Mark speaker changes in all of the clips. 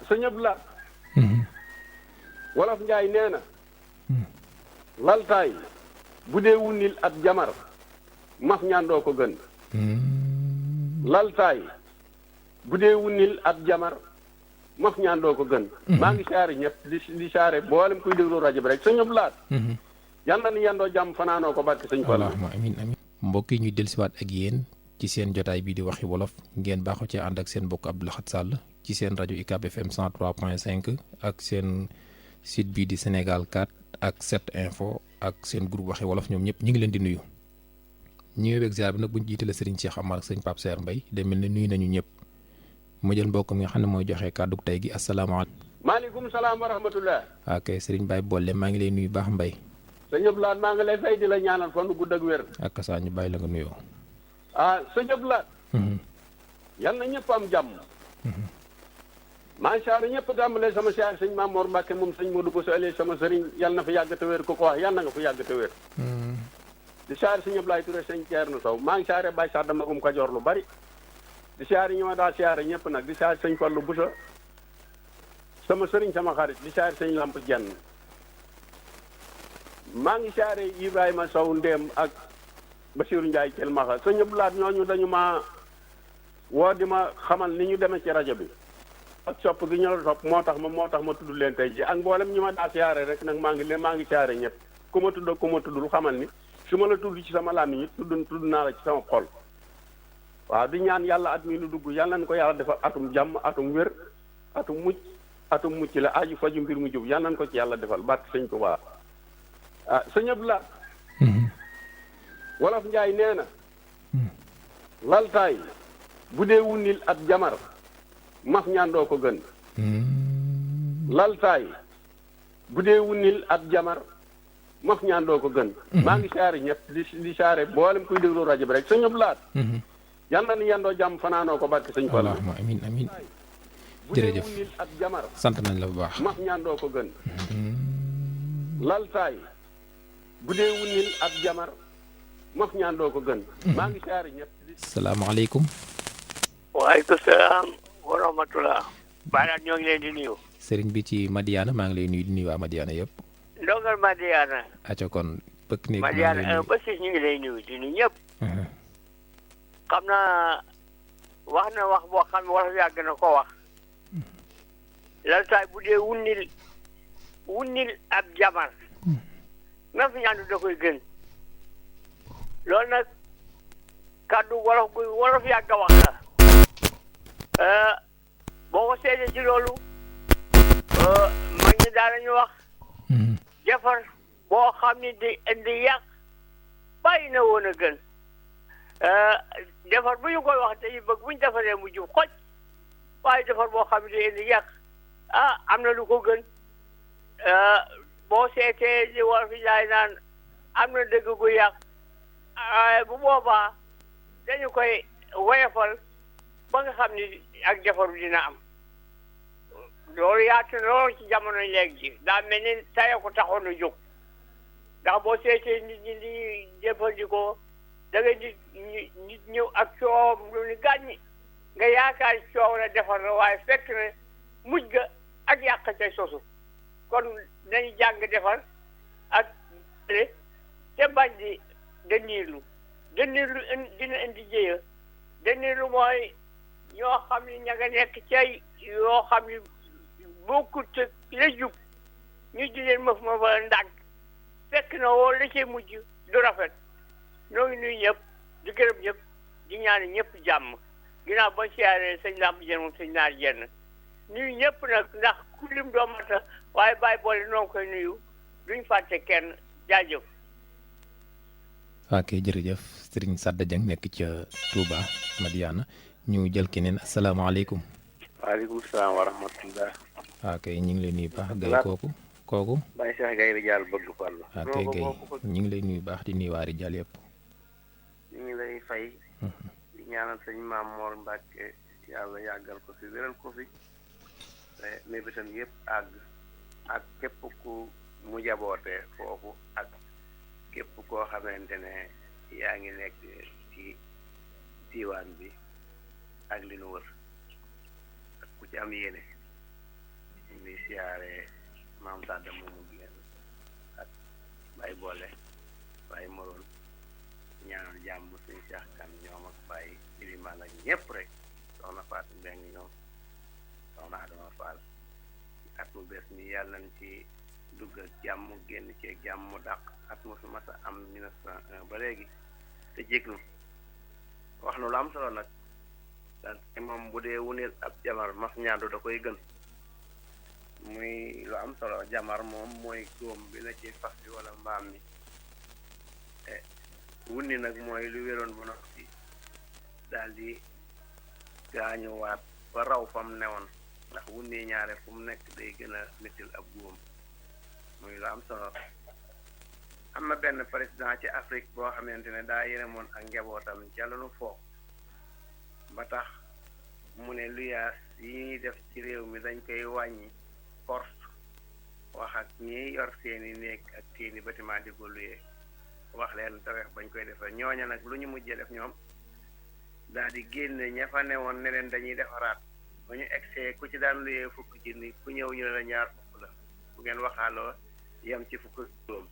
Speaker 1: sëñ Abdou Lahad wolof Njaay nee na laltaay bu dee wunnil ab jamar maf ñaandoo ko gën laltaay bu dee wunnil ab jamar maf ñaandoo ko gën maa ngi saare ñëpp di saare boolem kuy déglu rajo bi rek sëñ Abdou Lahad yal na ni yendoo jàmm fanaanoo ko barke sëñ Fall.
Speaker 2: allahumma amiin amiin. mbokk yi ñu dellusiwaat ak yéen ci seen jotaay bii di waxi wolof ngeen baaxoo ci ànd ak seen mbokk Abdou Lahad Sall ci seen rajo UCAB FM 103.5 ak seen site bii di Sénégal 4 ak 7 info ak seen groupe waxi wolof ñoom ñëpp ñu ngi leen di nuyu. ñu ngi ziar bi nag bu ñu jiitalee Serigne Cheikh Amar ak sëñ Pape Serre Mbaye de mel ne nuyu nañu ñëpp ma jël mbokk mi nga xam ne mooy joxe kàddu tey gi asalaamaaleykum.
Speaker 1: maaleykum salaam wa rahmatullah.
Speaker 2: ok Serigne Baye Bolle maa ngi lay nuyu baax Mbaye.
Speaker 1: sëñ Abdou Lahad maa ngi lay fay di la ñaanal fan gudd ak wér.
Speaker 2: ak saa ñu bàyyi la nga nuyoo.
Speaker 1: sëñ Abdou Lahad. yal na ñëpp am jàmm. macha allah ñëpp tàmbalee sama siyaar sëñ Mamour Mbacke moom sëñ Modou Bousso Allé sama sëriñ yal na fa yàgg te wér ku ko wax yal na nga fa yàgg te wér. di siyaar sëñ Abdoulaye Touré sëñ Thierno Sow maa ngi siyaare Baye Sarr dama gum Kajoor lu bari. di siyaare ñi ma daa siyaare ñëpp nag di siyaare sëñ Fallou Bousso sama sëriñ sama xarit di siyaare sëñ Lamp Jenn maa ngi siyaare Ibrahima Sow Ndéem ak Bassirou Ndiaye Thiel Maxa sëñ Abdou Lahad ñooñu dañu ma woo di ma xamal ni ñu demee ci rajo bi ak sopp gi ñu la topp moo tax ma tudd leen tey ji ak mboolem ñi ma daa siyaare rek nag maa ngi siyaare ñëpp ku ma tudd ak ku ma tuddul xamal ni su ma la tudd ci sama làmmiñ it tudd naa la ci sama xol waaw di ñaan yàlla at mi nu dugg yàlla nañu ko yàlla defal atum jàmm atum wér atum mucc la aju faju mbir mu jub yàlla nañu ko ci yàlla defal barke sëñ Tuubaa sëñ Abdou Lahad wolof Njaay nee na laltaay bu dee wunnil ab jamar maf ñaandoo ko gën laltaay bu dee wunnil ab jamar maf ñaandoo ko gën maa ngi saare ñëpp di saare boolem kuy déglu rajo bi rek sëñ Abdou Lahad yal na ni yendoo jàmm fanaanoo ko barke sëñ Fall.
Speaker 2: allahumma amiin amiin. jërëjëf
Speaker 1: bu dee wunnil ab jamar
Speaker 2: sant nañ la bu baax.
Speaker 1: maf ñaandoo ko gën laltaay bu dee wunnil ab jamar maf ñaandoo ko gën maa ngi saare ñëpp.
Speaker 2: salaamaaleykum.
Speaker 3: waaleykum salaam wa rahmatullah. Baaraat ñoo ngi leen di nuyu.
Speaker 2: sëriñ bi ci Madiana maa ngi lay nuyu di nuyu waa Madiana yëpp.
Speaker 3: ndongal Madiana.
Speaker 2: acca kon bëkk néeg
Speaker 3: Madiana ba si ñu ngi lay nuyu di nuyu ñëpp. xam naa wax na wax boo xam ne war yàgg na ko wax. laltaay bu dee wunnil ab jamar. même fi ñaandu da koy gën. loolu nag kàddu wolof yàgg a wax la. boo ko seetee ci loolu mag ñi daanañu wax defar boo xam ni di indi yàq bàyyi na woon a gën defar bu ñu koy wax dañuy bëgg bu ñu defaree mu jub xoj waaye defar boo xam ne di indi yàq am na lu ko gën boo seetee di war fi jaay naan am na dëgg gu yàq bu boobaa dañu koy woyofal ba nga xam ni ak defaru dina am loolu yaatu na loolu ci jamono léegi ji daa mel ni taya ko taxoon a jóg ndax boo seetee nit ñi di jëfandikoo da ngay nit ñëw ak coowam lu ni gàññi nga yaakaar coow la defar la waaye fekk na mujj ga ak yàq ca sosu kon nañu jàng defar ak te bañ di dënniirlu dina indi jéya dënniirlu mooy ñoo xam ni ña nga nekk cay yoo xam ni bokkut la jub ñu di leen mëf ma ba ndànk fekk na woo la cay mujj du rafet ñoo ngi nuyu ñëpp di gërëm ñëpp di ñaan ñëpp jàmm ginnaaw ba siyaaree sëñ Lamp Jenn moom sëñ Naar Jenn nuyu ñëpp nag ndax ku lim doo mata waaye Baye Boole noo ngi koy nuyu duñ fàtte kenn jaajëf.
Speaker 2: ok jërëjëf Serigne Sadda Dieng nekk ca Touba Madiana ñu jël keneen asalaamaaleykum.
Speaker 4: waaleykum salaam wa rahmatullah.
Speaker 2: ok ñu ngi lay nuyu baax Gaye kooku.
Speaker 4: Baye Cheikh Gaye Rijaal bëgg Fall.
Speaker 2: ok Gaye ñu ngi lay nuyu baax di nuyu waa Rijaal yëpp.
Speaker 4: ñu ngi lay fay. di ñaanal sëñ Maam Mor Mbacke yàlla yàggal ko fi wéral ko fi. mais bitam yëpp ak képp ku mu jaboote foofu ak képp koo xamante ne yaa ngi nekk ci diwaan bi ak li nu wër ak ku ci am yéene di siyaare maam Sadda moomu génn ak Baye Boole Baye Moroon ñaanal jàmm suñu Seex Kan ñoom ak Baye Ilimaan ak ñëpp rek soxna Fatou Mbengue ñoom soxna Adama Fall at mu bees mi yàlla nañ ci dugg ak jàmm génn ci jàmm mu dàq at mu fi mas a am 1901 ba léegi te jégnu wax na lu am solo nag daante moom bu dee wuneel ab jamar mas ñaandu da koy gën muy lu am solo jamar moom mooy góom bi na ci fas bi wala mbaam mi wunni nag mooy lu wéroon ba noppi daal di gaañuwaat ba raw fam newoon ndax wunni ñaare fu mu nekk day gën a mettil ab góom muy lu am solo am na benn président ci Afrique boo xamante ne daa yéremoon ak njabootam ca lañu foog ba tax mu ne luyaas yi ñuy def ci réew mi dañ koy wàññi force wax ak ñi yor seeni néeg ak seeni bâtiment di ko luyee wax leen taweex bañ koy defee ñooña nag lu ñu mujjee def ñoom daal di génne ña fa newoon ne leen dañuy defaraat ba ñu egsee ku ci daan luyee fukk ci ni ku ñëw ñu ne la ñaar fukk la bu ngeen waxaaloo yem ci fukk juróom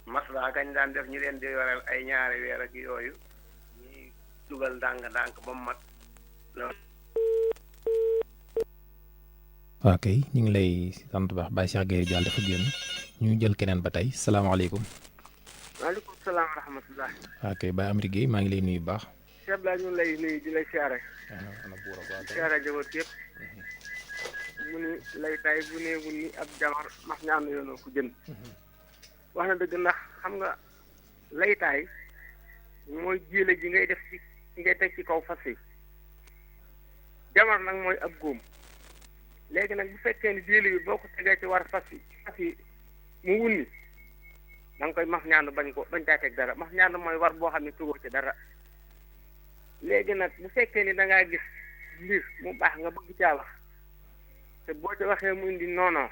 Speaker 4: maslaa gañ daan def ñu leen di yoreel ay ñaari weer ak yooyu ñuy dugal ndànk-ndànk ba mu mat loolu.
Speaker 2: waa kay ñu ngi lay sant baax Baye Cheikh Gueye Diall dafa génn ñu jël keneen ba tey salaamaaleykum.
Speaker 5: waaleykum salaam wa rahmatulah.
Speaker 2: waa kay Baye Amady Gueye maa ngi lay nuyu bu baax.
Speaker 5: Cheikh Abdoulaye ñu ngi lay nuyu di lay siyaare. siyaare jaboot yëpp. mu ni laytaay bu ne bu ni ab jamar max ñaan yoonoo ko jën. wax na dëgg ndax xam nga laytaay mooy jéele ji ngay def ci ngay teg ci kaw fas yi jamar nag mooy ab góom léegi nag bu fekkee ni jéele bi boo ko tegee ci war fas yi mu wunni da nga koy max ñaandu bañ caa teg dara max ñaandu mooy war boo xam ne tugoo ci dara léegi nag bu fekkee ni da ngaa gis mbir mu baax nga bëgg caa wax te boo ci waxee mu indi noonoo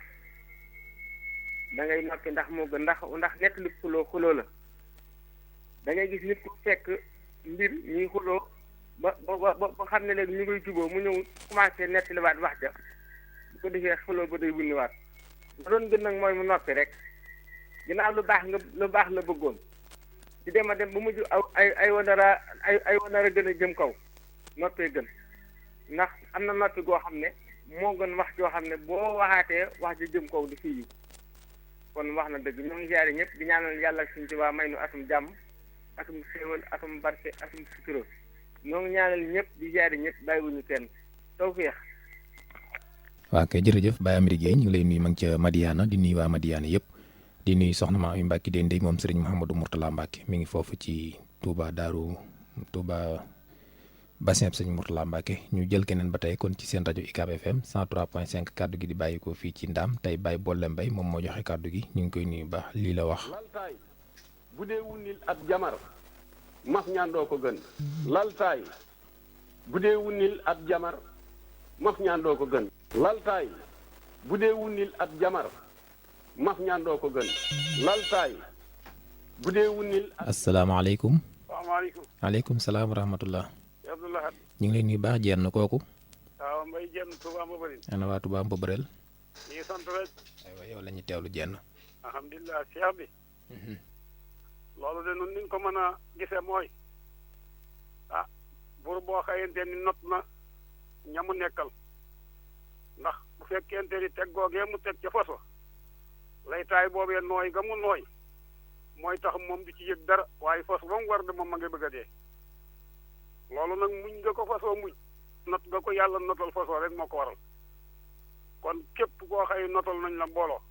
Speaker 5: da ngay noppi ndax moo gën ndax ñett li xuloo la da ngay gis nit ku fekk mbir ñuy xuloo ba xam ne léegi ñu ngay juboo mu ñëw commencé nettaliwaat wax ja bu ko defee xuloo ba day wunniwaat nga doon gën nag mooy mu noppi rek ginnaaw lu baax la bëggoon di dem a dem ba mujj ay wanara gën a jëm kaw noppee gën ndax am na noppi goo xam ne moo gën wax joo xam ne boo waxaatee wax ji jëm kaw di fi yiw kon wax na dëgg ñoo ngi ziare ñëpp di ñaanal yàlla ak suñu Tuubaa may nu atum jàmm atum xéewal atum barke atum sutura ñoo ngi ñaanal ñëpp di ziare ñëpp bàyyiwuñu kenn tawfeex.
Speaker 2: waa kay jërëjëf Baye Amady Gueye ñu ngi lay nuyu ma ngi ca Madiana di nuyu waa Madiana yëpp di nuyu soxna Maam yu Mbacke Dendey moom Serigne Mouhamadou Mourtala Mbacke mi ngi foofu ci Touba bassin bi sëñ Mourtala Mbacke ñu jël keneen ba tey kon ci seen rajo UCAB FM 103.5 kaddu gi di bàyyi ko fii ci Ndaam tey Baye Bolle Mbaye moom moo joxe kaddu gi ñu ngi koy nuyu baax lii la wax.
Speaker 1: laltaay bu dee wunnil at jamar max ñaandoo ko gën. laltaay bu dee wunnil at jamar max ñaandoo ko gën. laltaay bu dee wunnil at jamar max ñaandoo ko gën. laltaay bu dee wunnil.
Speaker 2: asalaamaaleykum.
Speaker 5: salaamaaleykum.
Speaker 2: waaleykum salaam wa rahmatullah.
Speaker 5: Abdoulaye.
Speaker 2: ñu ngi lay nuyu baax jenn kooku.
Speaker 5: waaw Mbaye jenn Touba Mbobëreel.
Speaker 2: ana waa Touba Mbobëreel.
Speaker 5: ñu ngi sant rek.
Speaker 2: aywa yow la ñu teewlu jenn.
Speaker 5: alhamdulilah Cheikh bi. loolu de nun niñ ko mën a gisee mooy buur boo xayante ni not na ñamu nekkal ndax bu fekkente ni teg googee mu teg ca fas wa laytaay boobee nooy ga mu nooy mooy tax moom du ci yëg dara waaye fas ba mu war de moom ma nga bëgg a dee loolu nag muñ nga ko fasoo muñ not nga ko yàlla notal fasoo rek moo ko waral kon képp koo xëy notal nañ la mbooloo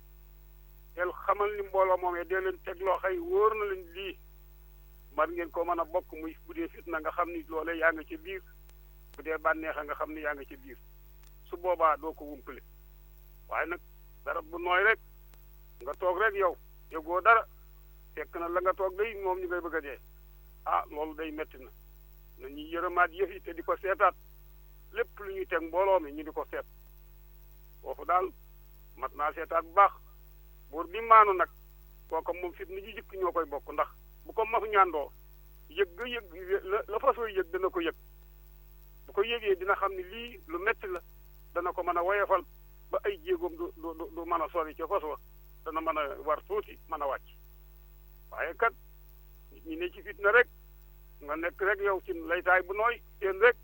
Speaker 5: del xamal ni mbooloo moomee dee leen teg loo xëy wóor na leen lii man ngeen ko mën a bokk muy bu dee fitna nga xam ni loolee yaa nga ci biir bu dee bànneexa nga xam ni yaa nga ci biir su boobaa doo ko wumpale waaye nag dara bu nooy rek nga toog rek yow yëgoo dara fekk na la nga toog day moom ñu ngay bëgg a dee loolu day metti na na ñuy yërëmaat yëf yi te di ko seetaat lépp lu ñuy teg mbooloo mi ñu di ko seet foofu daal mat naa seetaat bu baax buur bi maanu nag kooka moom fitna ji jëkk ñoo koy bokk ndax bu ko mafu ñaandoo yëg nga yëg la fasoo yëg dana ko yëg bu ko yëgee dina xam ne lii lu metti la dana ko mën a woyefal
Speaker 1: ba ay jéegoom du mën a sori ca fas wa dana mën a war tuuti mën a wàcc waaye kat nit ñi ne ci fitna rek nga nekk rek yow ci laytaay bu nooy teen rek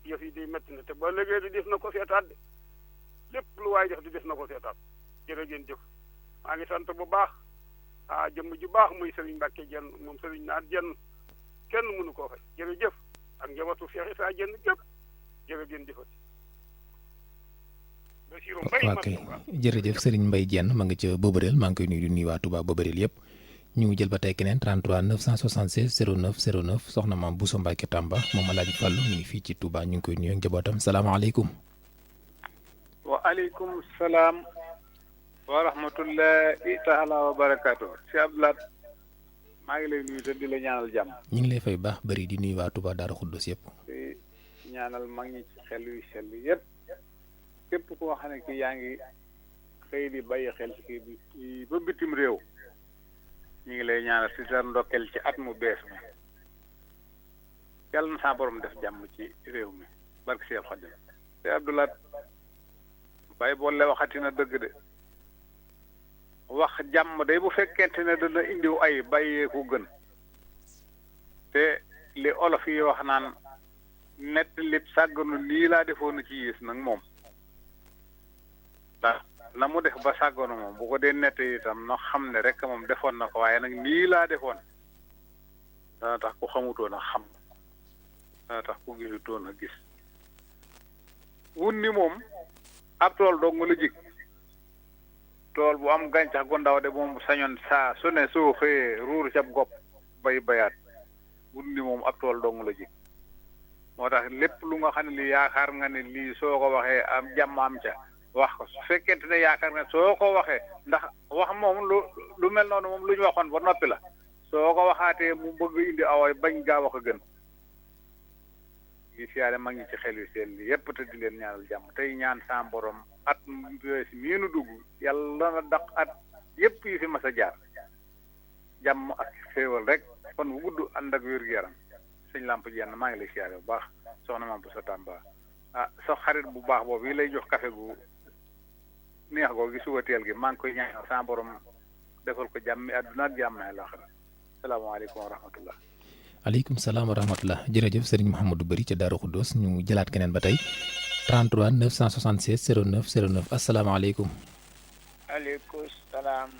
Speaker 1: yëf yi di métti na te ba léegi di def na ko seetaat de lépp lu waay def di def na ko seetaat jërë ngeen jëf maa ngi sant bu baax jëmm ju baax muy Serigne Mbacke Jenn moom Serigne Naar Jenn kenn mënu koo fay jërëjëf ak njabootu Cheikh Issa Jenn jëpp jërë ngeen jëfati
Speaker 2: ok jërëjëf Serigne Mbaye Jenn ma nga ca Bobareel maa ngi koy nuyu di nuyu waa Touba Bobareel yëpp ñu jël ba tey keneen 33 976 09 09 soxna maam Bousso Mbacke Tamba moom Alaaji Fàllu ñu ngi fii ci Touba ñu ngi koy nuyu ak njabootam salaamaaleykum.
Speaker 6: waaleykum salaam wa rahmatullahi taala wa barakaatu. si Abdoulaye maa ngi lay nuyu te di la ñaanal jàmm.
Speaker 2: ñu ngi lay fay baax bëri di nuyu waa Touba Daara Xuddos yëpp.
Speaker 6: di ñaanal mag ñi ci xel yu sell yëpp képp koo xam ne ki yaa ngi xëy di bàyyi xel ci kii bi ba bitim réew ñu ngi lay ñaanal si sa ndokkel ci at mu bees mi yàlla na saa borom def jàmm ci réew mi barke Cheikh Khadim. si Abdoulaye bàyyi boole waxati na dëgg de wax jàmm day bu fekkente ne dana indiw ay bàyyeeku gën te li olof yi wax naan nett lépp sàgganu nii laa defoon ci yées nag moom ndax na mu def ba sàgganu moom bu ko dee nett itam no xam ne rek moom defoon na ko waaye nag nii laa defoon dana tax ku xamutoon a xam dana tax ku gisutoon a gis wun ni moom ab tool dong la jig tool bu am gàncax gu ndaw de moom sañoon saa su ne soo xëyee ruur cab gopp bay bayaat wun ni moom ab tool dong la jig moo tax lépp lu nga xam ne lii yaakaar nga ne lii soo ko waxee am jàmm am ca wax ko su fekkente ne yaakaar nga soo ko waxee ndax wax moom lu mel noonu moom lu ñu waxoon ba noppi la soo ko waxaatee mu bëgg indi away bañ gaa wax a gën gi siyaare mag ñi ci xel yu seen li yépp te di leen ñaanal jàmm tey ñaan sa borom at si miinu dugg yàlla na daq at yépp yi fi mas a jaar jàmm ak xéewal rek kon bu gudd ànd ak wér-gu-yaram sëñ Lamp Jenn maa ngi lay siyaare bu baax soxna Maam Bousso Tamba sa xarit bu baax boobu yi lay jox café gu neex googu gi suba teel gi maa ngi koy ñaanal sa borom defal ko jàmmi àdduna ak jàmm àllaaxira salaamaaleykum wa rahmatullah.
Speaker 2: aleykum salaam wa rahmatullah jërëjëf Serigne Mouhamadou Bari ca Daara Xuddos ñu jëlaat keneen ba tey 33 976 09 09 asalaamaaleykum.
Speaker 7: aleykum salaam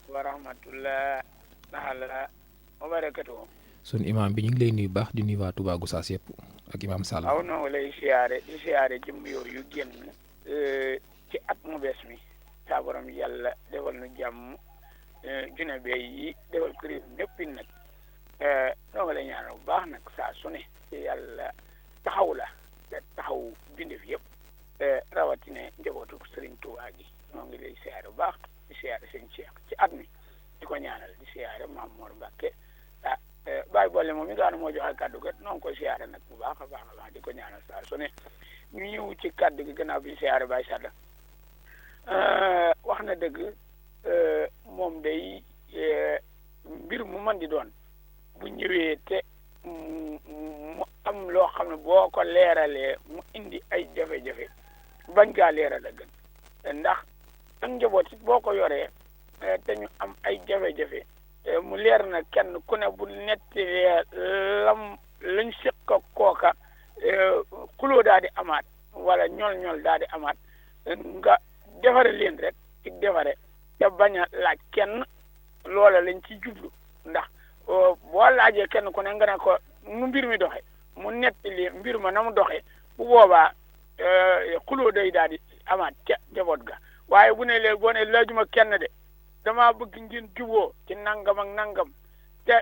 Speaker 7: wa rahmatullah taala wa barakatuh.
Speaker 2: sun imaam bi ñu ngi lay nuyu baax di nuyu waa Touba Gossas yëpp ak imaam Sall.
Speaker 7: aw noo lay siyaare di siyaare jëmm yooyu génn ci at mu bees mi saa borom yàlla defal nu jàmm june bee yi defal ko réew ñëpp nag noo lay ñaanal bu baax nag saa su ne ci yàlla taxaw la te taxaw bindef yëpp rawatina njabootu Serigne Touba gi noo ngi lay siyaare bu baax di siyaare sëñ Cheikh ci at mi di ko ñaanal di siyaare Maam Mor Mbacke Baye Bolle moom mi nga xam ne moo joxe kàddu gi noo ngi ko siyaare nag bu baax a baax di ko ñaanal saa su ne ñu ñëw ci kàddu gi gannaaw bi ñu siyaare Baye Sada wax na dëgg moom day mbir mu mën di doon bu ñëwee te mu am loo xam ne boo ko leeralee mu indi ay jafe-jafe bañ kaa leeral a gën ndax ak njaboot it boo ko yoree te ñu am ay jafe-jafe mu leer na kenn ku ne bu nettalee lañ seq kooka xuloo daal di amaat wala ñol-ñol daal di amaat nga defare leen rek ci defare te bañ a laaj kenn loola lañ ci jublu ndax boo laajee kenn ku ne nga ne ko nu mbir mi doxe mu nettali mbir ma na mu doxe bu boobaa xuloo day daal di amaat ca njaboot ga waaye bu ne léegi boo ne laajuma kenn de damaa bëgg ngeen juboo ci nangam ak nangam te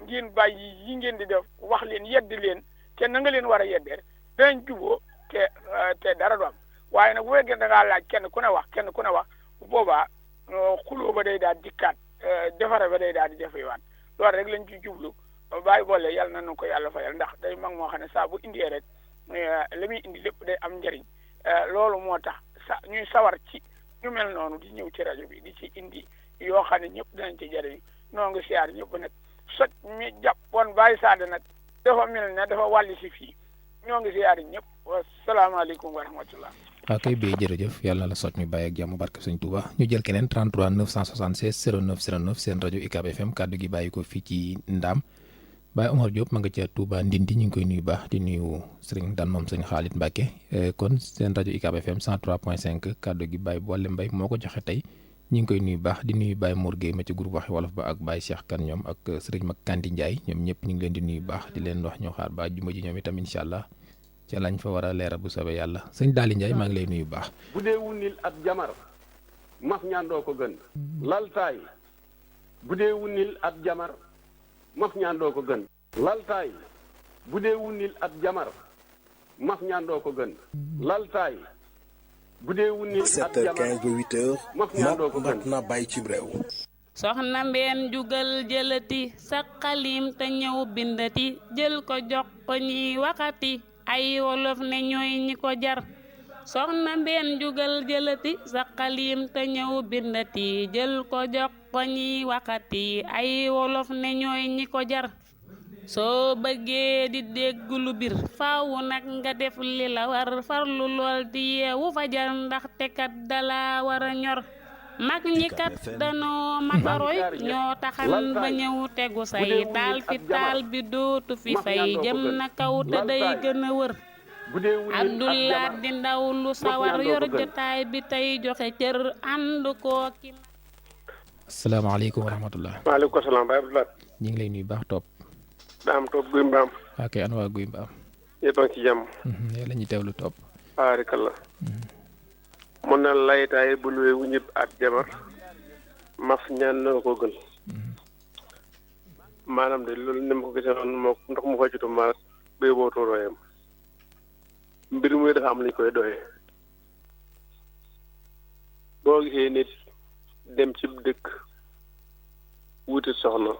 Speaker 7: ngeen bàyyi yi ngeen di def wax leen yeddi leen te na nga leen war a yeddee danañ juboo te dara du am waaye nag bu fekkee da ngaa laaj kenn ku ne wax bu boobaa xuloo ba day daal dikkaat defare ba day daal di jafewaat loolu rek lañ ci jublu Baye Bolle yàlla na nu ko yàlla fayal ndax day mag moo xam ne saa bu indee rek la muy indi lépp day am njëriñ loolu moo tax ñuy sawar ci ñu mel noonu di ñëw ci rajo bi di ci indi yoo xam ne ñëpp dinañ ci jëriñ noo ngi siyaar ñëpp nag sot mi jàppoon Baye Sada nag dafa mel ne dafa wàlli si fii ñoo ngi siyaar ñëpp wasalaamaaleykum wa rahmatullah
Speaker 2: waaw kay bee jërëjëf yàlla na la sot ñu bàyyi ak jàmm barke sëñ Touba ñu jël keneen 33 976 09 09 seen rajo UCAB FM kàddu gi bàyyi ko fii ci Ndaam Baye Omar Diop ma nga ca Touba Ndindi ñu ngi koy nuyu baax di nuyu sëriñ Dan moom sëñ Xaalit Mbàkke kon seen rajo UCAB FM 103.5 kàddu gi Baye Boole Mbay moo ko joxe tey ñu ngi koy nuyu baax di nuyu Baye Mour Gueye ma ci groupe waxi wolof ba ak Baye Cheikh Kan ñoom ak sëriñ Mag Kandi Ndiaye ñoom ñëpp ñu ngi leen di nuyu baax di leen wax ñoo xaar ba juma ji ñoom itam incha allah ca lañ fa war a leeral bu soobee yàlla sëñ Daali Ndiaye maa ngi lay nuyu baax.
Speaker 1: bu dee wunnil ab jamar maf ñaandoo ko gën laltaay bu dee wunnil ab jamar maf ñaandoo ko gën laltaay bu dee wunnil ab jamar maf ñaandoo ko gën laltaay bu dee wunnil ab jamar
Speaker 8: 7h15 ba 8h
Speaker 1: maf ñaandoo ko gën
Speaker 8: mat na bàyyi ci réew.
Speaker 9: soxna mbeen jugal jëlati sa xalim te ñëw bindati jël ko jox ko ñi waxati ay wolof ne ñooy ñi ko jar soxna mbeen jugal jëlati sa xalim te ñëw bindati jël ko jox ko ñi waxati ay wolof ne ñooy ñi ko jar soo bëggee di dégg lu bir faaw nag nga def li la war farlu lool di yeewu fajar ndaxte kat dala war a ñor mag ñi kat danoo mataroy ñoo taxan ba ñëw tegu say taal fi taal bi dootu fi fay jëm na kaw te day gën a wër Abdoulaye di ndaw lu sawar yor jotaay bi tey joxe cër ànd koo ki
Speaker 2: asalaamaaleykum wa rahmatullah.
Speaker 10: waaleykum salaam Baye Abdoulaye.
Speaker 2: ñu ngi lay nuyu baax topp.
Speaker 10: daam topp guy mbaam.
Speaker 2: ok an waa guy mbaam.
Speaker 10: yëpp a ngi ci jàmm.
Speaker 2: yow la ñuy teewlu topp.
Speaker 10: baarikalla. mun na laytaay bu luwee wu ñëpp at jabar maf ñaan na ko gën. maanaam de loolu ni ma ko gisee noonu moo ndox mu fajjutu ma béy boo toorooyam mbir muy dafa am lañ koy doyee boo gisee nit dem ci dëkk wuti soxna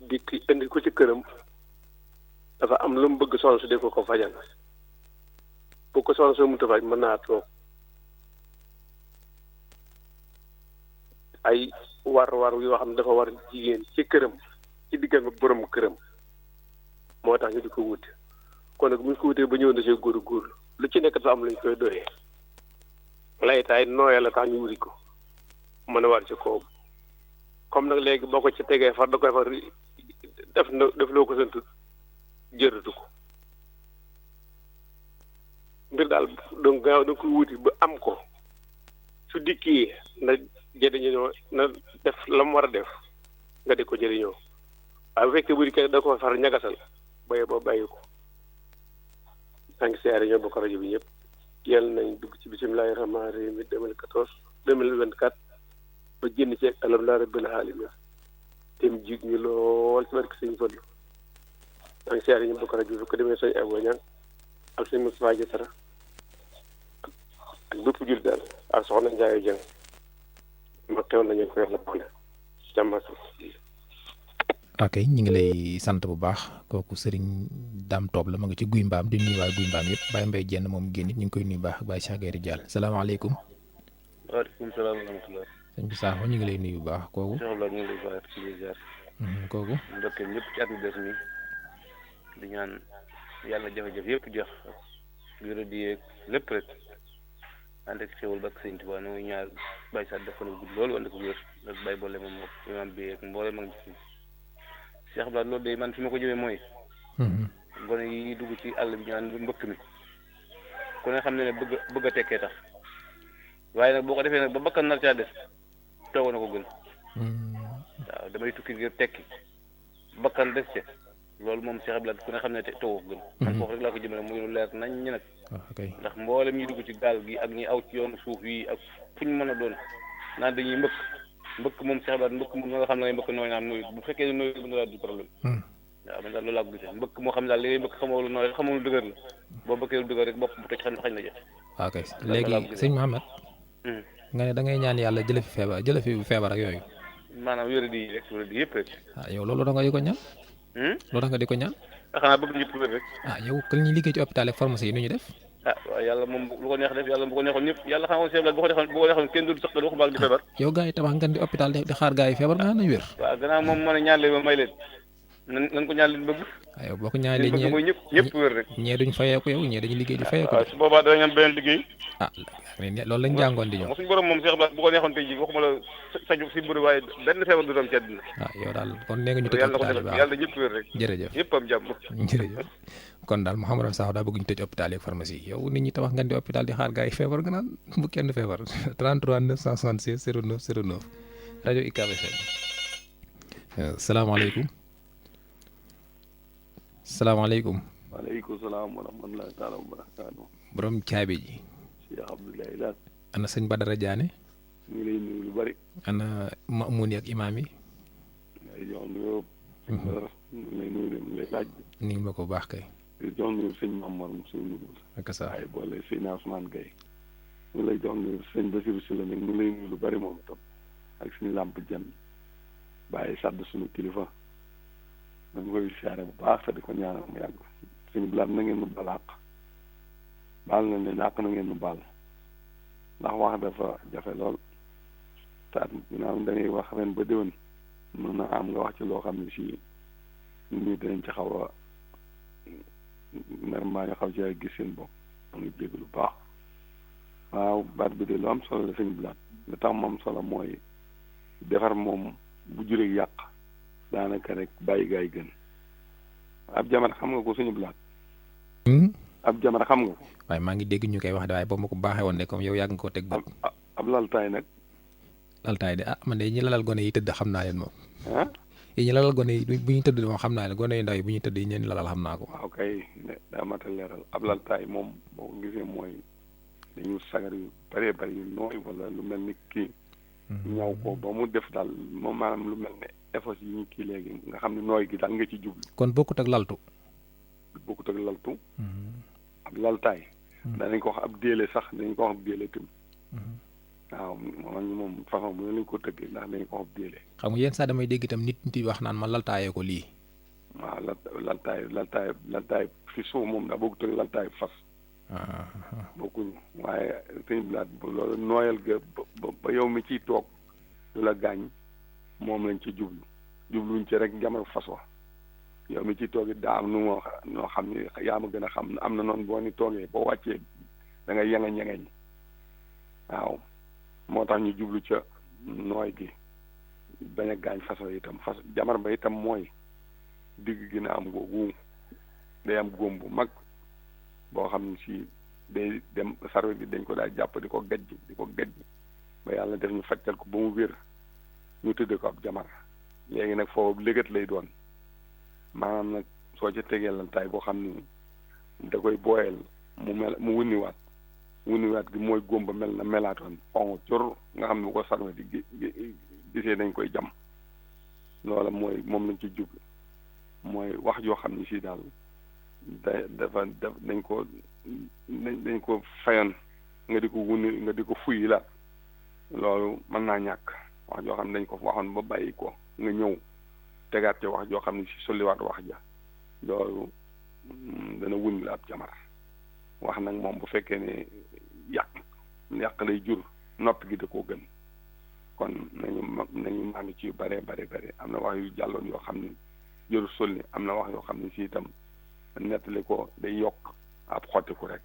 Speaker 10: dikk indi ko ci këram dafa am lu mu bëgg soxna su dee ko fajal bu ko soxna soo mënta faj mën naa toog ay war yoo xam ne dafa war jigéen ci këram ci diggante ak borom këram moo tax ñu di ko wuti kon nag bu ñu ko wutee ba ñëw na see góorgóorlu lu ci nekk dafa am lañ koy doyee laytaay nooya la tax ñu wuti ko mën a war ci kawam comme nag léegi boo ko ci tegee far da koy far def loo ko sant jërëtu ko mbir daal donc gaaw da koy wuti ba am ko su dikkee na jëriñoo na def la mu war a def nga di ko jëriñoo waaye bu fekkee bu dikkee da ko far ñagasal baye boo bàyyi ko maa ngi siyaare ñoo bokk rajo bi ñëpp yàlla nañ dugg ci bisimilahi rahmaani rahim 2024 ba génn ci alhamdulilah rabbil alamin te mu jig ñu lool ci barke sëñ Fallu maa ngi siyaare ñoo bokk rajo bi ko demee sëñ Abo Ñaan ak sëñ Moustapha Diatara ak bépp jul daal ak soxna Ndiaye Dieng ma teew nañu ko yàlla boole jàmm
Speaker 2: ok ñu ngi lay sant bu baax kooku sëriñ Dame Toob la ma nga ci guy mbaam di nuyu waa guy mbaam yëpp Baye Mbaye Jenn moom génn ñu ngi koy nuyu baax ak Baye Cheikh Gueye Diall salaamaaleykum.
Speaker 11: waaleykum salaam wa rahmatulah.
Speaker 2: sëñ bi Sakho ñu ngi lay nuyu bu baax kooku.
Speaker 11: Cheikh Abdoulaye ñu ngi lay baax ci biir jaar.
Speaker 2: kooku.
Speaker 11: ndokkee ñëpp ci at mi bees mi di ñaan yàlla jafe-jafe yëpp jeex wér di yeeg lépp rek ànd ak xéwal ba ak sëñ Tuubaa ñu ngi ñaar Baye Saat def ko lu gudd loolu wala ko wér ak Baye Boole moom moom imaam bi ak mboole mag ci Cheikh Abdoulaye loolu de man fi ma ko jëmee mooy. gone yi dugg ci àll bi ñu naan mbëkk mi ku ne xam ne bëgg a tekkee tax waaye nag boo ko defee nag ba bakkan nar caa des toogoon na ko gën waaw damay tukki ngir tekki bakkan des ca loolu moom Cheikh Abdoulaye ku ne xam ne toogoo ko gën. man foofu rek laa ko jëmale muy lu leer nañ ñi nag. ndax mboolem ñi dugg ci gaal gi ak ñi aw ci yoonu suuf yi ak fu ñu mën a doon naan dañuy mbëkk moom Cheikh Abdoulaye mbëkk moom nga xam ne ngay mbëkk nooy naan nooy bu fekkee nooy bu nga du problème. waaw man daal loolu laa ko gisee mbëkk moo xam ne daal li ngay mbëkk xamoo lu nooy xamoo lu dëgër la boo bëkkee lu dëgër rek bopp bu toj xañ la jëf.
Speaker 2: waaw kay léegi sëñ Mohamed. nga ne da ngay ñaan yàlla jële fi feebar ak yooyu.
Speaker 11: maanaam wéradi yi rek wéradi yëpp rek.
Speaker 2: yow loolu da nga di ko ñaan. loolu da nga di ko ñaan.
Speaker 11: xanaa bëgg ñëpp wér rek.
Speaker 2: yow kan ñuy liggéey ci hôpital ak pharmacie yi nu ñu def.
Speaker 11: waaw yàlla moom lu ko neex def yàlla bu ko neexoon ñëpp yàlla xamoon Cheikh Abdoulaye bu ko neexoon kenn du sax da waxu baag di feebar.
Speaker 2: yow gars yi tabax nga di hôpital di xaar gars yi feebar nga nañ wér.
Speaker 11: waaw gannaaw moom moo ne ñaan leen ma may leen nan ko ñaan leen bëgg.
Speaker 2: aywa boo ko ñaanee
Speaker 11: bëgg mooy ñëpp wér rek.
Speaker 2: ñee duñ fayeeku yow ñee dañu liggéey di fayeeku.
Speaker 11: waaw su boobaa danañ am beneen liggéey.
Speaker 2: ah loolu lañ jàngoon di ñëw.
Speaker 11: suñu borom moom Cheikh Abdoulaye bu ko neexoon tey jii waxuma la sañu si bëri waaye benn feebar du doon ci àddina.
Speaker 2: yow daal kon nee nga ñu tëj hôpital yi
Speaker 11: yàlla ñëpp wér rek.
Speaker 2: jërëjëf
Speaker 11: ñëpp am jàmm.
Speaker 2: jërëjëf kon daal Mouhamadou Sakho daa bëgg ñu tëj hôpital yi ak pharmacie yow nit ñi tabax ngeen di hôpital di xaar gars yi feebar nga naan bu kenn feebar 33 976 09 09 rajo UCAB FM. salaamaaleykum. salaamaaleykum.
Speaker 8: waaleykum salaam wa rahmatullahi taala wa barakaatu.
Speaker 2: borom caabi ji.
Speaker 8: Cheikh Abdoulaye Laat.
Speaker 2: ana sëñ Badara Diané.
Speaker 8: ñu ngi lay nuyu lu bari.
Speaker 2: ana Mamoun yi ak imaam yi.
Speaker 8: ngay jox nuyoo. ñu ngi lay nuyu de mu ngi lay laaj.
Speaker 2: ni ma ko baax kay.
Speaker 8: di jox nuyu sëñ Mamar mu suñu nuyu.
Speaker 2: ak sa
Speaker 8: ay boole sëñ Ousmane Gueye. ñu ngi lay jox nuyu sëñ Basirou Sylla nag ñu ngi lay nuyu lu bari moom itam. ak suñu làmp jën. bàyyi sàdd suñu kilifa. da nga koy siyaare bu baax te di ko ñaanal mu yàgg. suñu bilaat na ngeen nu balaax. baal na leen àq na ngeen nu baal. ndax wax dafa jafe lool. taat ginnaaw da ngay wax ren ba déwén. mën na am nga wax ci loo xam ne si nit ñi dinañ ci xaw a nar mbaa nga xaw ci ay gis seen bopp. ma ngi jégg lu baax. waaw baat bi de lu am solo la suñu bilaat. li tax moom solo mooy defar moom bu juree yàq. daanaka rek bàyyi gaay gën. ab jamara xam nga ko suñu bilaat. ab jamara xam nga ko.
Speaker 2: waaye maa ngi dégg ñu koy wax de waaye boo ma ko baaxee woon ne comme yow yàgg nga koo teg bët.
Speaker 8: ab laltaay nag.
Speaker 2: laltaay de man de ñi lalal gone yi tëdd xam naa leen moom.
Speaker 8: ah.
Speaker 2: ñi lalal gone yi bu ñu tëdd moom xam naa leen gone yu ndaw yi bu ñu tëdd yi ñeen lalal xam naa ko.
Speaker 8: waaw kay daa mat a leeral ab laltaay moom boo ko gisee mooy dañu sagar yu bëree bëri yu nooy wala lu mel ni kii. ñaw ko ba mu def daal moom maanaam lu mel ne effort yi ñu kii léegi nga xam ne nooy gi daal nga ci jublu.
Speaker 2: kon bokkut ak laltu.
Speaker 8: bokkut ak laltu. ab laltaay. danañ ko wax ab déele sax dañ ko wax ab déele tamit. waaw moom façon bu ne lañ ko tëggee ndax dañ ko wax ab déele.
Speaker 2: xam nga yenn saa damay dégg itam nit ñi wax naan ma laltaayee ko lii.
Speaker 8: waaw laltaay fi suuf moom daa bokkut ak laltaay fas. bokkuñu waaye sëñ bilaat loolu nooyal ga ba yow mi ciy toog lu la gaañ moom lañ ci jubluñ ci rek jamono fas wa yow mi ciy toog it daa am noo xam ne yaa ma gën a xam am na noonu boo ni toogee boo wàccee da ngay yengeñ waaw moo tax ñu jublu ca nooy gi bañ a gaañ fas wa itam fas jamar ba itam mooy digg gi na am googu day am góom bu mag boo xam ne si day dem sarwe bi dañ ko daal jàpp di ko gajj ba yàlla def ñu fajtal ko ba mu wér ñu tëddee ko ab jamar léegi nag foofu légat lay doon maanaam nag soo ca tegee laltaay boo xam ni da koy booyal mu wunniwaat gi mooy góom ba mel na melaatoon xonq cor nga xam ne bu ko sarwe di gisee dañ koy jam loola mooy moom lañ ci jublu mooy wax joo xam ne si daal dañ ko fayoon nga di ko wuni nga di ko fuyi la loolu mën naa ñàkk wax joo xam ne dañ ko waxoon ba bàyyi ko nga ñëw tegaat ca wax joo xam ne si solliwaat wax ja loolu dana wuni la ab jamar wax nag moom bu fekkee ne yàq lay jur noppi gi da koo gën kon nañu màndu ci yu bare am na wax yu jàlloon yoo xam ne jëru solli am na wax yoo xam ne si itam nettali ko day yokk ab xottiku rek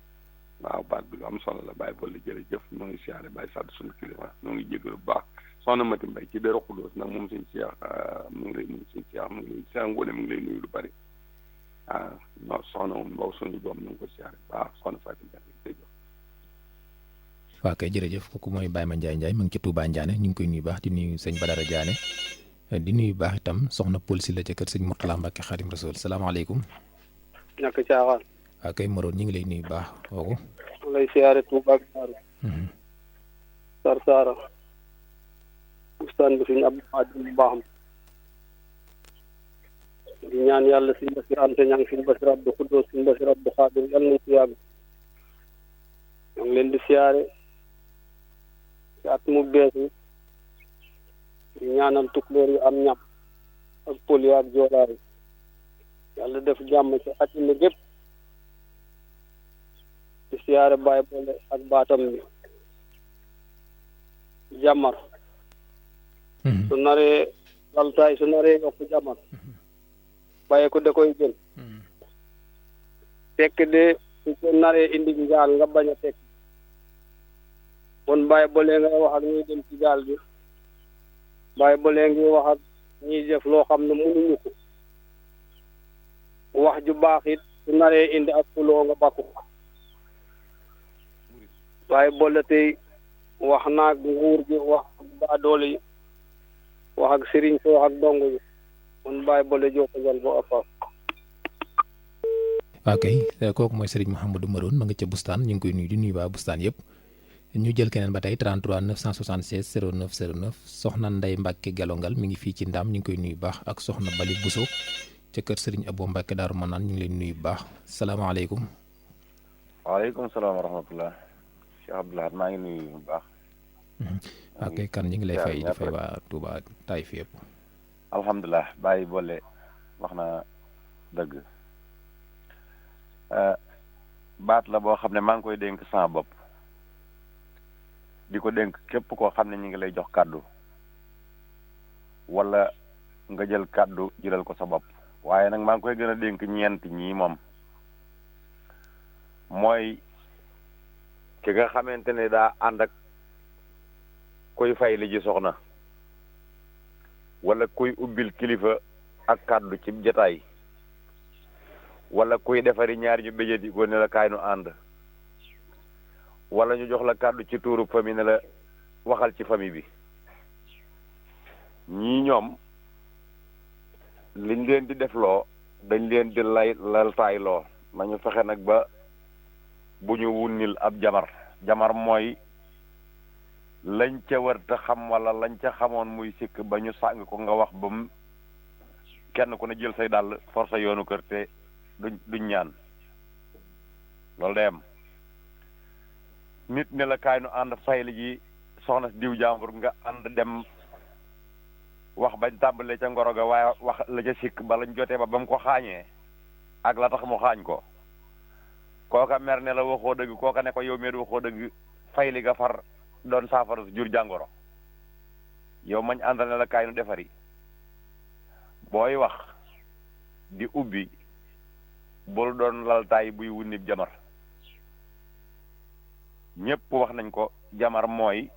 Speaker 8: waaw baat bi lu am solo la bàyyi boole jërëjëf ñoo ngi siyaare bàyyi sàdd suñu kilifa ñoo ngi jégalu bu baax soxna Mati Mbay ci Dero Xudóos nag moom suñu seex mu ngi lay nuyu suñu seex mu ngi lay seex Ngóone mu ngi lay nuyu lu bari non soxna moom Mbow suñu doom ñu ngi ko siyaare baax soxna Fatou Ndiaye jërëjëf.
Speaker 2: waaw kay jërëjëf kooku mooy Baye Ma Ndiaye mu ngi ci Touba Ndiané ñu ngi koy nuyu baax di nuyu sëñ Badara Diané di nuyu baax itam soxna Paul si la ca kër sëñ Mourtala Mbacke Xadim Rasul salaamaaleykum.
Speaker 12: ñàkk caaxaan.
Speaker 2: waaw kay Moroon ñu ngi lay nuyu baax kooku.
Speaker 12: lay siyaare Touba ak Daaru. Sarsara. bustaan bi suñu Abdou Xaadim bu baaxam. di ñaan yàlla suñu Basir Anta ñang suñu Basir Abdou Xuddoos suñu Basir Abdou Xaadim yàlla nañ ci yàgg. ñoo ngi leen di siyaare. ci at mu bees yi. di ñaanal tukulóor yu am ñam. ak pël yi ak joolaa yi. yàlla def jàmm ci àddina gépp di siyaare Baye Boole ak baatam bi jàmmar su naree laltaay su naree yokk jàmmar bàyyi ko da koy jël fekk de su ko naree indi gaal nga bañ a teg kon bàyyi ba léegi ngay wax ak ñuy dem ci gaal gi bàyyi ba léegi ngay wax ak ñuy def loo xam ne mënuñu ko wax ju baax it su naree indi ak fuloo nga bakku waaye boole tey wax naag nguur gi wax ak baadoole yi wax ak sëriñ si wax ak dong yi kon bàyyi boole joo ko jël bo afaaf
Speaker 2: ok kooku mooy Serigne Mouhamadou Maroon ma nga ca bustaan ñu ngi koy nuyu di nuyu waa bustaan yëpp ñu jël keneen ba tey 33 976 09 09 soxna Ndeye Mbacke Gelongal mi ngi fii ci Ndam ñu ngi koy nuyu baax ak soxna Bali Bousso ca kër Serigne Abo Mbacke Daaru Manaan ñu ngi leen nuyu baax salaamaaleykum.
Speaker 13: waaleykum salaam wa rahmatullah Cheikh Abdoulaye maa ngi nuyu bu baax.
Speaker 2: ok kan ñu ngi lay fay di fay waa Touba Taïf yëpp.
Speaker 13: alhamdulilah bàyyi boole wax na dëgg baat la boo xam ne maa ngi koy dénk sama bopp di ko dénk képp koo xam ne ñu ngi lay jox kàddu wala nga jël kàddu jëlal ko sa bopp waaye nag maa ngi koy gën a dénk ñeent ñii moom mooy ki nga xamante ne daa ànd ak kuy fay li ji soxna wala kuy ubbil kilifa ak kàddu ci jataay wala kuy defari ñaar ñu béjee ko ne la kaay nu ànd wala ñu jox la kàddu ci tuuru famille ne la waxal ci famille bi ñii ñoom liñ leen di def loo dañ leen di laltaay loo nañu fexe nag ba bu ñu wunnil ab jamar mooy lañ ca war te xam wala lañ ca xamoon muy sikk ba ñu sàng ko nga wax ba mu kenn ku ne jël say dàll force yoonu kër te duñ ñaan loolu day am nit ne la kaay nu ànd fayli ji soxna si diw jàmbur nga ànd dem wax bañ tàmbalee ca ngoro ga waaye wax la ca sikk ba lañ jotee ba mu ko xaañee ak la tax mu xaañ ko kooka mer ne la waxoo dëgg kooka ne ko yow mee waxoo dëgg fayli ga far doon saafara su jur jàngoro yow mañ àndal ne la kaay nu defari booy wax di ubbi bul doon laltaay buy wunnib jamar ñépp wax nañ ko jamar mooy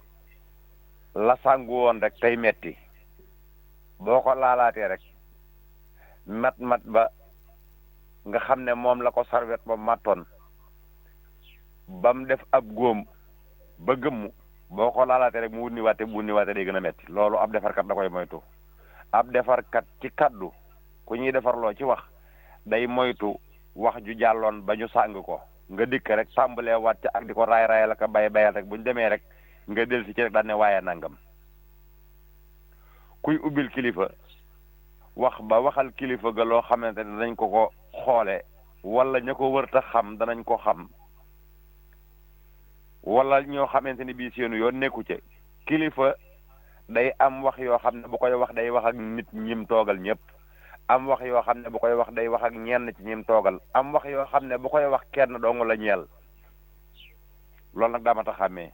Speaker 13: la sàngu woon rek tey metti boo ko laalaatee rek mat ba nga xam ne moom la ko sarwet ba mattoon bam def ab góom ba gëmmu boo ko laalaatee rek mu wunni waate day gën a metti loolu ab defarkat da koy moytu ab defarkat ci kaddu ku ñuy defarloo ci wax day moytu wax ju jàlloon ba ñu sàng ko nga dikk rek tàmbalee wàcc ak di ko raay la ko bayal rek bu ñu demee rek nga del si ci rek daan ne waaye nangam kuy ubbil kilifa wax ba waxal kilifa ga loo xamante ne danañ ko xoole wala ña ko wër ta xam danañ ko xam wala ñoo xamante ni bii seenu yoon nekku ca kilifa day am wax yoo xam ne bu koy wax day wax ak nit ñim toogal ñëpp am wax yoo xam ne bu koy wax day wax ak ñenn ci ñim toogal am wax yoo xam ne bu koy wax kenn dong la ñeel loolu nag daa ma tax xàmmee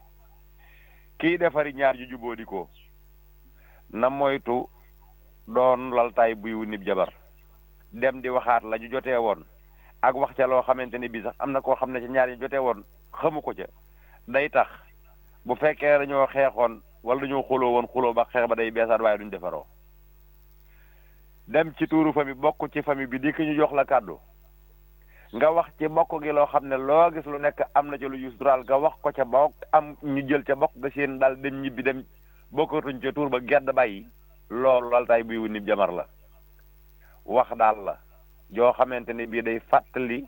Speaker 13: kii defari ñaar ju jubóo di ko na moytu doon laltaay buy wu nib jabar dem di waxaat la ñu jotee woon ak wax ca loo xamante ni bii sax am na koo xam ne ci ñaar ñu jotee woon xamu ko ca day tax bu fekkee dañoo xeexoon wala dañoo xuloo woon xuloo ba xeex ba day beesaat waaye duñ defaroo dem ci tuuru famille bokk ci famille bi di ko ñu jox la kàddu nga wax ci bokk gi loo xam ne loo gis lu nekk am na ca lu yusdural nga wax ko ca bokk am ñu jël ca bokk ga seen daal dem ñibbi dem bokkatuñ ca tuur ba gedd bàyyi loolu laltaay buy wu nib jamar la wax daal la joo xamante ne bii day fàttali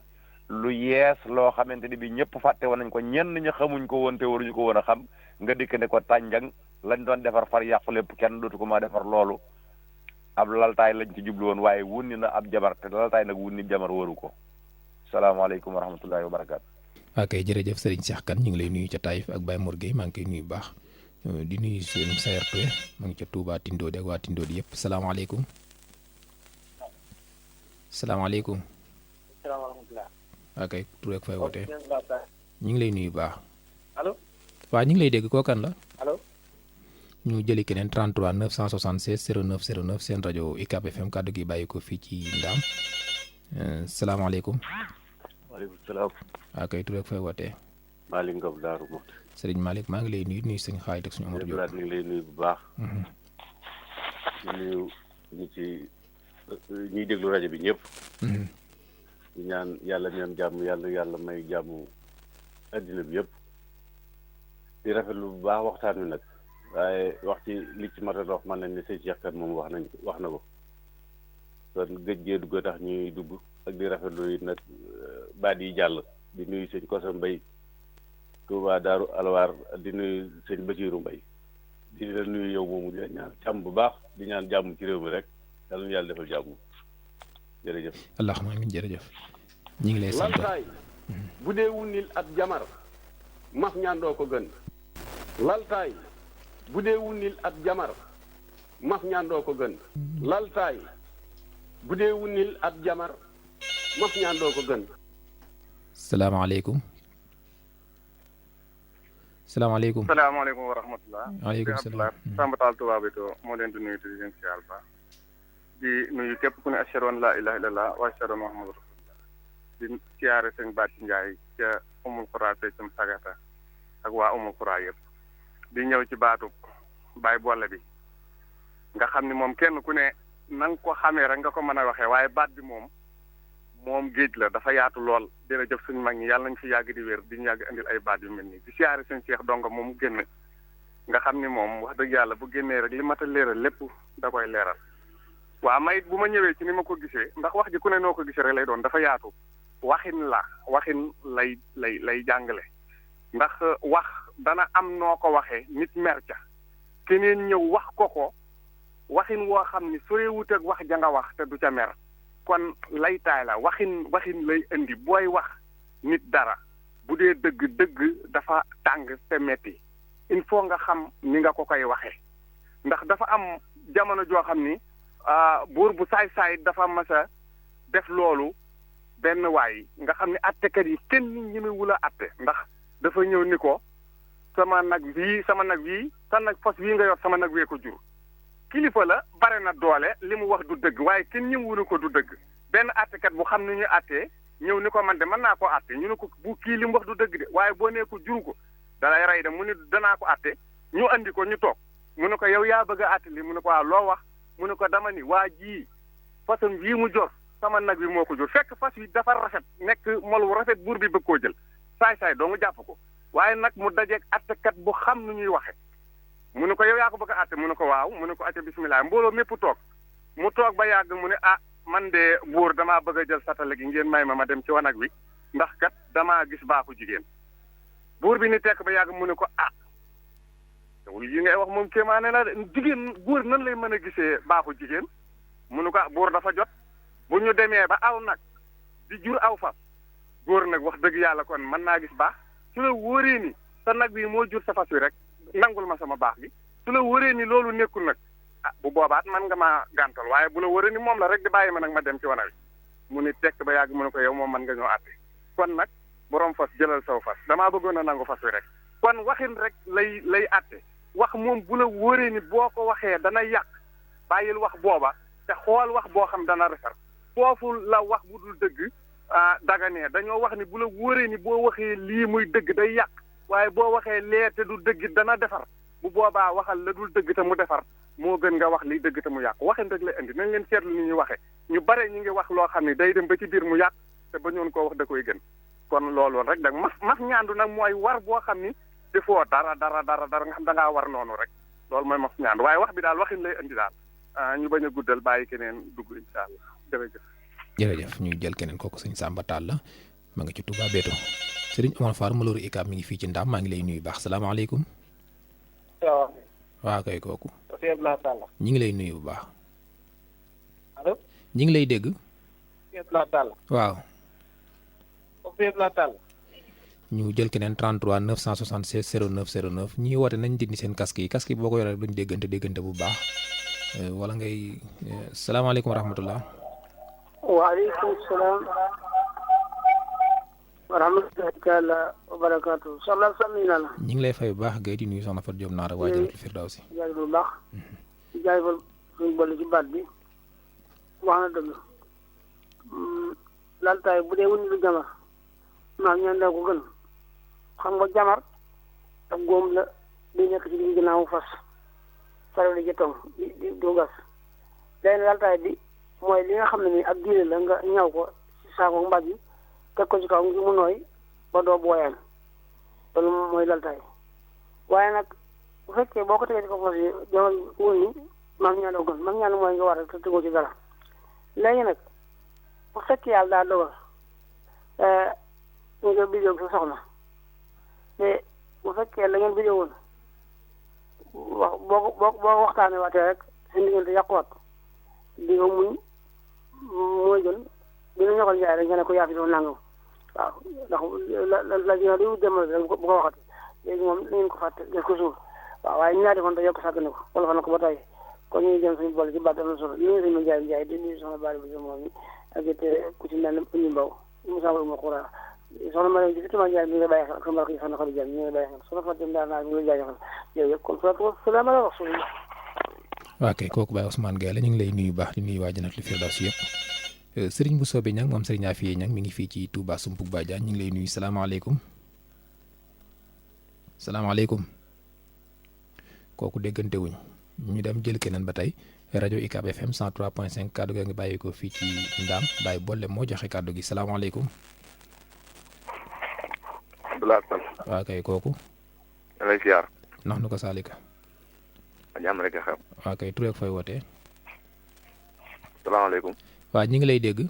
Speaker 13: lu yees loo xamante ni bii ñëpp fàtte woon nañ ko ñenn ñi xamuñ ko woon te waruñu ko woon a xam nga dikk ne ko tànjang lañ doon defar far yàqu lépp kenn dootu ko ma defar loolu ab laltaay lañ ci jublu woon waaye wunni na ab jabar te laltaay nag wunni jamar waru ko salaamaaleykum wa rahmatullahi wa barakaatu.
Speaker 2: ok jërëjëf Serigne Cheikh Kane ñu ngi lay nuyu ca Taïf ak Baye Mor Gueye maa ngi koy nuyu bu baax di nuyu seen CRP ma ngi ca Touba Tindodi ak waa Tindodi yëpp salaamaaleykum. salaamaaleykum.
Speaker 14: salaamaaleykum.
Speaker 2: ok tur ak fay wootee ñu ngi lay nuyu bu baax.
Speaker 14: allo.
Speaker 2: waaw ñu ngi lay dégg koo kan la.
Speaker 14: allo.
Speaker 2: ñu jëli keneen 33 976 09 09 seen rajo UCAB FM kàddu gi bàyyi ko fii ci Ndaam salaamaaleykum.
Speaker 15: waaleykum salaam.
Speaker 2: waaw kay tur ak fay wootee.
Speaker 15: Malick Ngom Daaru Muxti.
Speaker 2: Sëriñ Malick maa ngi lay nuyu sëñ Xaalit ak suñu Omar Diop.
Speaker 15: ñu ngi lay nuyu bu baax. di nuyu ñi ci ñuy déglu rajo bi ñëpp. di ñaan yàlla ñaan jàmm yàlla may jàmm addina bi yëpp. di rafetlu bu baax waxtaan wi nag. waaye wax ci li ci mat a wax man nañ ne sëñ Cheikh Kane moom wax na ko. kon gëj gee dugg tax ñuy dugg ak di rafetlu it nag baat yi jàll. di nuyu sëñ Kosa Mbay Touba Daaru Alwaar di nuyu sëñ Basiiru Mbay di la nuyu yow moomu di la ñaan jàmm bu baax di ñaan jàmm ci réew mi rek yàlla na yàlla defal jàmm jërëjëf.
Speaker 2: allahumma amiin jërëjëf. ñu ngi lay sant
Speaker 1: laltaay bu dee wunnil at jamar max ñaandoo ko gën. laltaay bu dee wunnil at jamar max ñaandoo ko gën. laltaay bu dee wunnil at jamar max ñaandoo ko gën.
Speaker 2: salaamaaleykum. salaamaaleykum.
Speaker 16: salaamaaleykum wa rahmatulah.
Speaker 2: waaleykum salaam.
Speaker 16: Samba Tall Touba Beto moo leen di nuyu di leen siyaar ba di nuyu képp ku ne ashhadu an laa ilaaha illallah wa ashhadu anna muhammadan rasulullah di siyaare sëñ Bàcci Njaay ca Umul Xuraa Peccum Sagata ak waa Umul Xuraa yëpp di ñëw ci baatu Baay Bolle bi nga xam ni moom kenn ku ne na nga ko xamee rek nga ko mën a waxee waaye baat bi moom géej la dafa yaatu lool jërëjëf suñu mag ñi yàlla nañ fi yàgg di wér di ñu yàgg indil ay baat yu mel nii di siyaare sëñ Cheikh Donga moom mu génn nga xam ni moom wax dëgg yàlla bu génnee rek li mat a leeral lépp da koy leeral waaw mayit bu ma ñëwee ci ni ma ko gisee ndax wax ji ku ne noo ko gisee rek lay doon dafa yaatu waxin lay jàngale ndax wax dana am noo ko waxee nit mer ca keneen ñëw wax ko waxin woo xam ni soo wut ak wax ja nga wax te du ca mer kon laytaay la waxin lay indi booy wax nit dara bu dee dëgg dafa tàng te metti il faut nga xam ni nga ko koy waxee ndax dafa am jamono joo xam ni buur bu saay-saay dafa mas a def loolu benn waay nga xam ni attekat yi kenn ñemewul a atte ndax dafa ñëw ni ko sama nag wii sa nag fas wii nga yor sama nag wee ko jur kilifa la bare na doole li mu wax du dëgg waaye kenn ñëwulu ko du dëgg benn attekat bu xam ni ñu attee ñëw ni ko man de mën naa ko atte ñu ne ko bu kii li mu wax du dëgg de waaye boo nee ko juru ko dalay rey de mu ne danaa ko atte ñu andi ko ñu toog mu ne ko yow yaa bëgg a atte li mu ne ko waaw loo wax mu ne ko dama ni waa ji fasam bii mu jor sama nag bi moo ko jur fekk fas wi dafa rafet nekk mol wu rafet buur bi bëgg koo jël saay-saay doo nga jàpp ko waaye nag mu dajeeg attekat bu xam nu ñuy waxe mu ne ko yow yaa ko bëgg a atte mu ne ko waaw mu ne ko acca bismillah mbooloo mépp toog mu toog ba yàgg mu ne man de buur damaa bëgg a jël satale gi ngeen may ma dem ci wanag wi ndax kat damaa gis baaxu jigéen buur bi ni tekk ba yàgg mu ne ko yow yi ngay wax moom kéemaane la de jigéen góor nan lay mën a gisee baaxu jigéen mu ne ko buur dafa jot bu ñu demee ba aw nag di jur aw fas góor nag wax dëgg yàlla kon mën naa gis baax su la wóoree ni sa nag bi moo jur sa fas wi rek nangul ma sama baax gi su la wóoree ni loolu nekkul nag bu boobaat man nga maa gàntal waaye bu la wóoree ni moom la rek di bàyyi ma nag ma dem ci wana wi mu ni tekk ba yàgg mu ne ko yow moom man nga ñoo àtte kon nag borom fas jëlal saw fas damaa bëggoon a nangu fas wi rek kon waxin rek lay àtte wax moom bu la wóoree ni boo ko waxee dana yàq bàyyil wax booba te xool wax boo xam dana rafet foofu la wax bu dul dëgg daganee dañoo wax ni bu la wóoree ni boo waxee lii muy dëgg day yàq waaye boo waxee lee te du dëgg dana defar bu boobaa waxal la dul dëgg te mu defar moo gën nga wax liy dëgg te mu yàq waxin rek lay indi nañ leen seetlu ni ñuy waxee ñu bare ñu ngi wax loo xam ne day dem ba ci biir mu yàq te ba ñoon koo wax da koy gën kon loolu rek nag mas ñaandu nag mooy war boo xam ni defoo dara nga xam da ngaa war noonu rek loolu mooy mas ñaandu waaye wax bi daal waxin lay indi daal ñu bañ a guddal bàyyi keneen dugg incha allah
Speaker 2: jërëjëf ñu jël keneen kooku sëñ Samba Tall la ma nga ci Touba Beto Serigne Omar Fall Malooru UCAB mi ngi fii ci Ndam maa ngi lay nuyu baax salaamaaleykum. waaw kay kooku. ñi ngi lay nuyu bu baax.
Speaker 14: allo.
Speaker 2: ñi ngi lay dégg. waaw. ñu jël keneen 33 976 09 09 ñi woote nañ dindi seen casque yi boo ko yoree duñ déggante bu baax wala ngay salaamaaleykum wa rahmatullah.
Speaker 12: waaleykum salaam.
Speaker 17: wa rahmatullahi taala wa barakaatu soxna Sami na la.
Speaker 2: ñu ngi lay fay bu baax Guèye di nuyu soxna Fatou Diop Naar ak waa Jannatul Firdawsi.
Speaker 17: jaay bu baax. jaay fa suñu boole ci baat bi. wax na dëgg. laltaay bu dee wuñu lu jamar. maa ngi ñaan ko gën. xam nga jamar. ak góom la di nekk ci digg ginnaawu fas. fare li ci tong di gas. léegi laltaay bi mooy li nga xam ne nii ak diine la nga ñaw ko ci saako mbaj yi. teg ko ci kaw ngi mu nooy ba doo booyaan loolu mooy laltaay waaye nag bu fekkee boo ko tegee ci kaw fas yi jamono wóor ni mag ñaan doo gën mag ñaan mooy nga war a te tegoo ci dara léegi nag bu fekkee yàlla daa dogal nga bidéo sa soxna te bu fekkee la ngeen bidéo woon wax boo waxtaanee waatee rek seen diggante yàquwaat di nga muñ mooy gën dina ñoxal jaay rek nga ne ko yaa fi doon nangam waaw ndax la dina di demal rek bu ko waxati léegi moom nañu ko fàtte def ko suuf waaw waaye ñaari fan te yokk sàkk ne ko wala fa na ko ba tey kon ñu ngi jëm suñu boole ci baat am na solo ñu ngi suñu jaay di nuyu soxna Bari bi moom mi ak it ku ci mel ne Uñu Mbaw Moussa Mbaw Xura soxna ma ne ci fitima jaay mi ngi bàyyi xel ak sama rakk yi soxna Xadi Jaay mi ngi bàyyi xel soxna Fatim Ndaar naa mi ngi jaay xel yow yëpp kon salaamaaleykum rasulullah
Speaker 2: waa kay kooku Baye Ousmane Gueye la ñu ngi lay nuyu baax di nuyu waa Jannatul Firdawsi yëpp sëriñ bu soobee ñang moom sëriñ Afiye ñang mi ngi fii ci Touba Sumpug Badiane ñu ngi lay nuyu salaamaaleykum salaamaaleykum kooku déggante wuñ ñu dem jël keneen ba tey rajo UCAB FM 103.5 kàddu gi nga bàyyi ko fii ci Ndaam Baye Bolle moo joxe kàddu gi salaamaaleykum. waa kay kooku.
Speaker 18: da lay siyaar.
Speaker 2: nax nu ko Salika.
Speaker 18: jàmm rek a xam.
Speaker 2: waa kay tur ak fooy wootee.
Speaker 18: salaamaaleykum.
Speaker 2: waa ñi ngi lay dégg.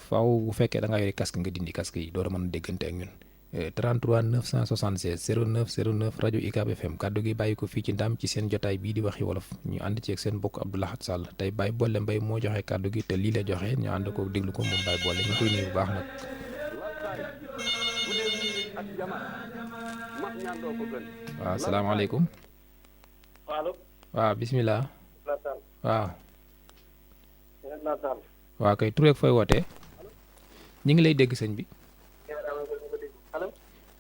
Speaker 2: faaw bu fekkee da nga yore casque nga dindi casque yi door a mën a déggante ak ñun. 33 976 09 09 rajo UCAB FM kàddu gi bàyyi ko fii ci Ndam ci seen jotaay bii di waxi wolof ñu ànd ci ak seen mbokk Abdou Lahad Sall tey Baye Bolle Mbaye moo joxe kàddu gi te lii la joxe ñu ànd ko déglu ko moom Baye Bolle ñu koy nuyu bu baax nag. waaw salaamaaleykum. waaw bisimilah. waaw. waaw kay tur ak fooy wootee. ñu ngi lay dégg sëñ bi.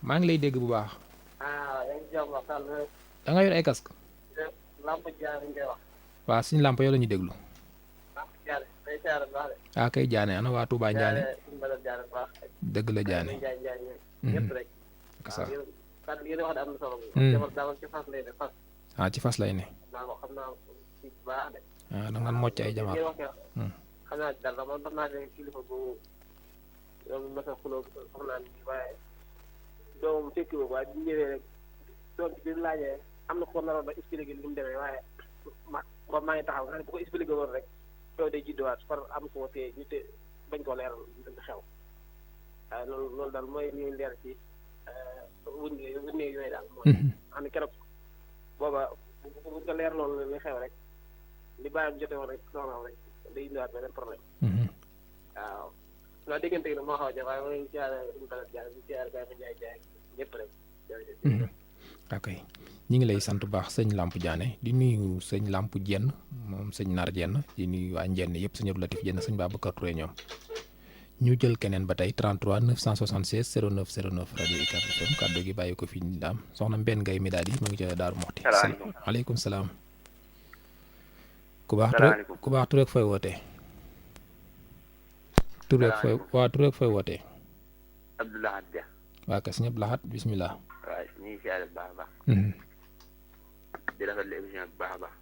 Speaker 2: maa ngi lay dégg bu baax. da nga yor ay casque. waaw suñu lamp yow la ñuy déglu. ah kay jaane ana waa Touba Ndiané. dëgg la jaane. kasa. ah ci fas lay ne. ah da nga mocc ay jamaar.
Speaker 19: doomam tekki boobu waaye bi ñu ñëwee rek doom bi laajee am na ko naroon ba expliqué li mu demee waaye maa ngi taxaw nga ne bu ko expliqué woon rek yow day judduwaat par am ko te ñu te bañ ko leeral xew waaye loolu daal mooy ñuy leer ci wuñ yooyu daal mooy xam ne keroog booba bu ko leer loolu li xew rek li bàyyam jote woon rek soxnaam rek day indiwaat beneen problème waaw waaw déggante gi nag moo xaw a jafe waaye mooy siyaare suñu balat jaay ñu siyaare Baye ma jaay ñëpp rek jërëjëf.
Speaker 2: ok ñi ngi lay sant bu baax sëñ Lamp Diané di nuyu sëñ Lamp Jenn moom sëñ Naar Jenn di nuyu waa Njenn yëpp sëñ Abdou Latif Jenn sëñ Babacar Touré ñoom ñu jël keneen ba tey 33 976 09 09 rajo UCAB FM kàddu gi bàyyi ko fi Ndaam soxna Mbène Gueye mi daal di mu ngi ca Daaru Moxti. waaleykum salaam. ku baax tur ak fooy wootee. tur ak fooy wootee.
Speaker 20: Abdou Lahad Dia.
Speaker 2: waa kay sëñ Abdou Lahad bisimilah.
Speaker 20: waaw ñu ngi siyaare bu baax a baax. di rafetlu émission bu baax a baax.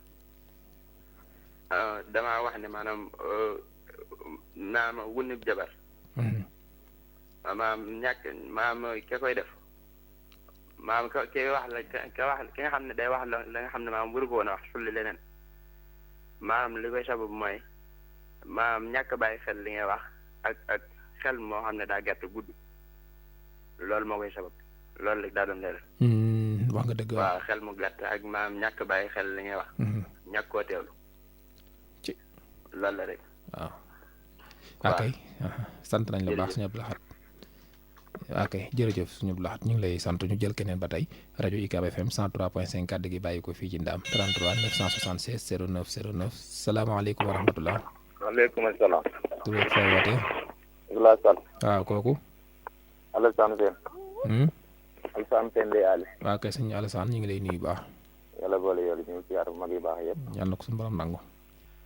Speaker 20: damaa wax ne maanaam naama wunub jabar. maanaam ñàkk maanaam ke koy def. maanaam ki wax la ki nga xam ne day wax la nga xam ne maanaam waru ko woon a wax sulli leneen. maanaam li koy sabab mooy maanaam ñàkk bàyyi xel li ngay wax ak xel moo xam ne daa gàtt gudd loolu moo koy sabab loolu rek daa doon leeral.
Speaker 2: wax nga dëgg
Speaker 20: waaw xel mu gàtt ak maanaam ñàkk bàyyi xel li ngay wax. ñàkk koo teewlu.
Speaker 2: ci
Speaker 20: loolu la rek.
Speaker 2: waaw. ok sant nañ la baax suñu Abdou Lahad. ok jërëjëf suñu Abdou Lahad ñu ngi lay sant ñu jël keneen ba tey rajo UCAB FM 103.5 kàddu gi bàyyi ko fii ci Ndaam 33 976 09 09 salaamaaleykum wa rahmatulah.
Speaker 18: waaleykum salaam.
Speaker 2: tur beeg fooy wootee.
Speaker 18: Alassane.
Speaker 2: waaw kooku.
Speaker 18: Alassane Sène. Alassane Sène lay aale.
Speaker 2: waaw kay sëñ Alassane ñu ngi lay nuyu baax.
Speaker 18: yàlla boole yoolu ñu siyaar bu mag yu baax yëpp.
Speaker 2: yàlla na ko suñu borom nangu.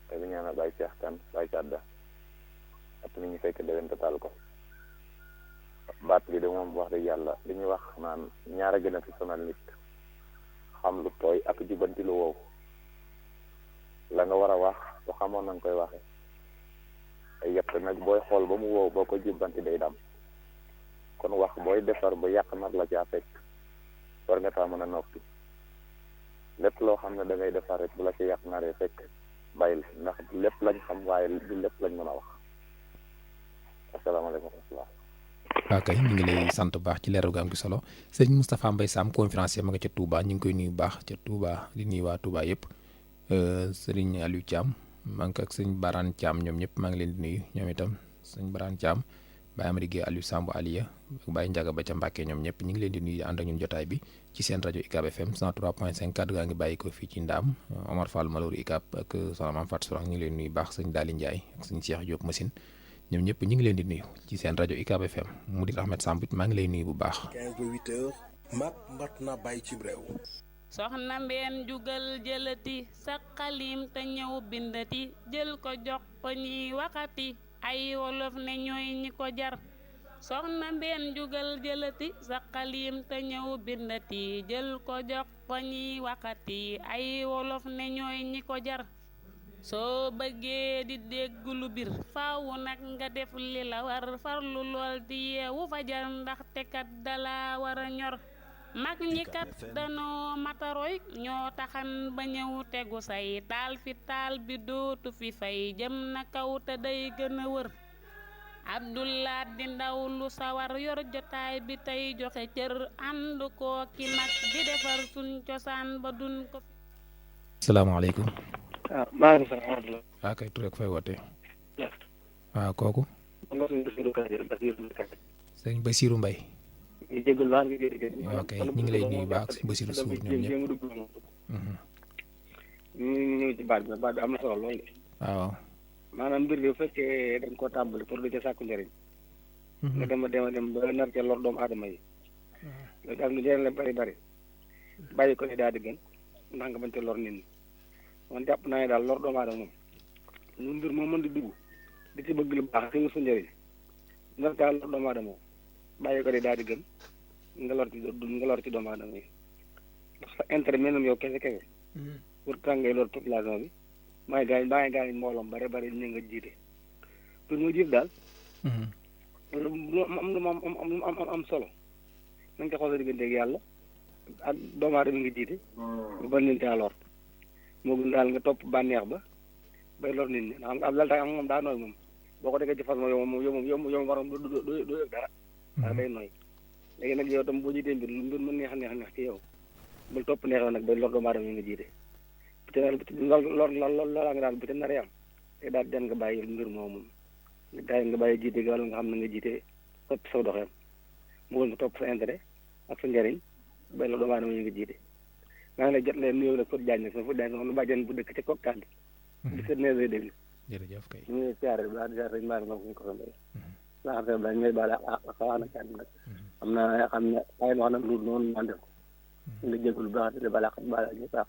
Speaker 18: te di ñaanal Baye Cheikh Kane Baye Sadda at mi ñu fekk déwén te taal ko. baat bi de moom wax dëgg yàlla li ñuy wax naan ñaara gën a fi sonal nit xam lu tooy ak jubanti lu wow la nga war a wax su xamoon na nga koy waxee ay yett nag booy xool ba mu wow boo ko jubanti day dam kon wax booy defar ba yàq nar la caa fekk war nga taa mën a noppi lépp loo xam ne da ngay defar rek bu la ci yàq naree fekk bàyyil ndax lépp lañ xam waaye du lépp lañ mën a wax asalaamaaleykum wa rahmatulah.
Speaker 2: waaw kay ñu ngi lay sant bu baax ci leeral gu am gi solo sëñ Moustapha Mbaye Sam conférencier ma nga ca Touba ñu ngi koy nuyu bu baax ca Touba di nuyu waa Touba yëpp sëriñ Aliou Thiam maa ngi ak sëñ Barane Thiam ñoom ñëpp maa ngi leen di nuyu ñoom itam sëñ Barane Thiam Baye Amady Guèye Aliou Samb Aliya ak Baye Ndiaga ba ca Mbàkke ñoom ñëpp ñu ngi leen di nuyu ànd ak ñun jotaay bi ci seen rajo UCAB FM 103.5 kaddu gaa ngi bàyyi ko fii ci Ndaam Omar Fall Malour UCAB ak soxna Mame Fatou Sourang ñu ngi leen di nuyu baax sëñ Daali Ndiaye ak sëñ Cheikh Diop Machine ñoom ñëpp ñu ngi leen di nuyu ci seen rajo UCAB FM mu di Ahmed Samb maa ngi lay nuyu bu baax.
Speaker 21: 15 ba 8 heures mat na bàyyi ci réew.
Speaker 9: soxna mbeen jugal jëlati sa xalim te ñëw bindati jël ko jox ko ñiy waxati ay wolof ne ñooy ñi ko jar. soxna mbeen jugal jëlati sa xalim te ñëw bindati jël ko jox ko ñiy waxati ay wolof ne ñooy ñi ko jar. soo bëggee di dégg lu bir faaw nag nga def li la war farlu lool di yeewu fajar ndaxte kat dala war a ñor mag ñi kat danoo mataroy ñoo taxan ba ñëw tegu say taal fi taal bi dootu fi fay jëm na kaw te day gën a wër Abdoulaat di ndaw lu sawar yor jotaay bi tey joxe cër ànd koo ki nag di defar suñ cosaan ba dun ko fi.
Speaker 2: salaamaaleykum.
Speaker 14: waaw maa ngi sant la.
Speaker 2: waaw kay tur ak fay wootee. waaw kooku. sëñ Bassirou Mbaye.
Speaker 14: ñu jégalu baax nga jërëjëf.
Speaker 2: ok ñu ngi lay nuyu baax si Bassirou Sow ñoom ñëpp.
Speaker 14: ñu ñëw ci baat bi am na solo lool de.
Speaker 2: waaw.
Speaker 14: maanaam mbir bi bu fekkee dañ koo tàmbali pour di ca sàkku njëriñ. nga dem ba nar ca lor doomu aadama yi. loolu ak lu njëriñ la bari bari. bàyyi ko ne daal di gën ndax nga bañ ca lor nit ñi. man jàpp naa ne daal lor doomu aadama moom lu mbir moo mën di dugg di ci bëgg lu baax te mu sa njëriñ nga kaa lor doomu aadama bàyyi ko de daal di gën nga lor ci doomu aadama yi ndax sa intérêt mel yow kese kese pour que ngay lor population bi maa ngi gaañ mbooloom bare bare ñu nga jiite pour mu jëf daal am solo nañ ko xool sa digganteeg yàlla ak doomu aadama nga jiite ba bañ leen caa lor moo gën daal nga topp bànneex ba bay lor nit ñi ndax xam nga ab laltaay am moom daa nooy moom boo ko defee ci fas moom yow waroon doo yëg dara ndax day nooy léegi nag yow tam boo jiitee mbir lu mbir mën neex ci yow bul topp neexew nag bay lor doomu aadama yi nga jiite loola nga daal bu te naree am te daal den nga bàyyi mbir moom nga bàyyi jiite gi wala nga xam ne nga jiite topp saw doxeem moo gën nga topp sa intérêt ak sa njëriñ bay lor doomu aadama yi nga jiite maa ngi lay jot leen nuyoo nag Fodé Diagne nag Fodé Diagne lu bàjjen bu dëkk ca Kokkaan bi. di seet nee lay déglu.
Speaker 2: jërëjëf kay.
Speaker 14: ñu ngi siyaare bi di siyaare rek maa ngi ko ko mbay. naa xam ne ngay baal xaw na kàddu nag. xam naa xam ne ay wax nag lu noonu man def ko. nga jégalu baax di baal ñu baax.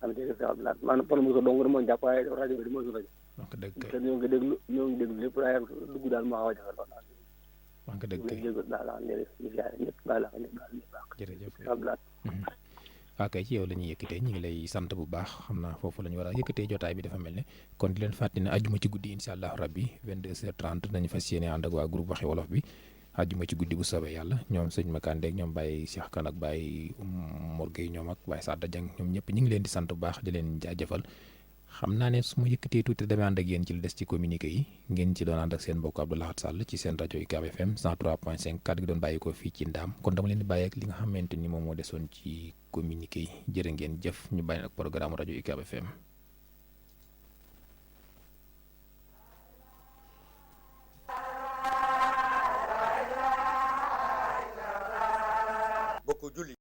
Speaker 14: am na jërëjëf Abdoulaye maanaam problème mu ko dong moo jàpp waaye rajo bi moo su rajo.
Speaker 2: wax nga dëgg kay
Speaker 14: te ñoo ngi déglu lépp waaye dugg daal moo xaw a jafe lool.
Speaker 2: wax nga dëgg kay
Speaker 14: nga jégalu baal jërëjëf ñu siyaare ñëpp baal ñëpp baax.
Speaker 2: jërëjëf
Speaker 14: Abdoulaye.
Speaker 2: waaw kay ci yow la ñuy yëkkatee ñu ngi lay sant bu baax xam naa foofu la ñu war a yëkkatee jotaay bi dafa mel ne kon di leen fàttali ne ajjuma ci guddi incha allah rabbi 22h30 nañu fas yéene ànd ak waa groupe Waxi Wolof bi ajjuma ci guddi bu soobee yàlla ñoom sëñ Makande ak ñoom Baye Cheikh Kane ak Baye Mor Gueye ñoom ak Baye Sadda Dieng ñoom ñëpp ñu ngi leen di sant bu baax di leen jaajëfal xam naa ne su ma yëkkatee tuuti damay ànd ak yéen ci li des ci communiqué yi ngeen ci doon ànd ak seen mbokk Abdou Lahad Sall ci seen rajo UCAB FM 103.5 kàddu gi doon bàyyi ko fii ci Ndaam kon dama leen di bàyyi ak li nga xamante ni moom moo desoon ci communiqué yi jërë ngeen jëf ñu bàyyi ak programme rajo UCAB FM.
Speaker 22: bokk julli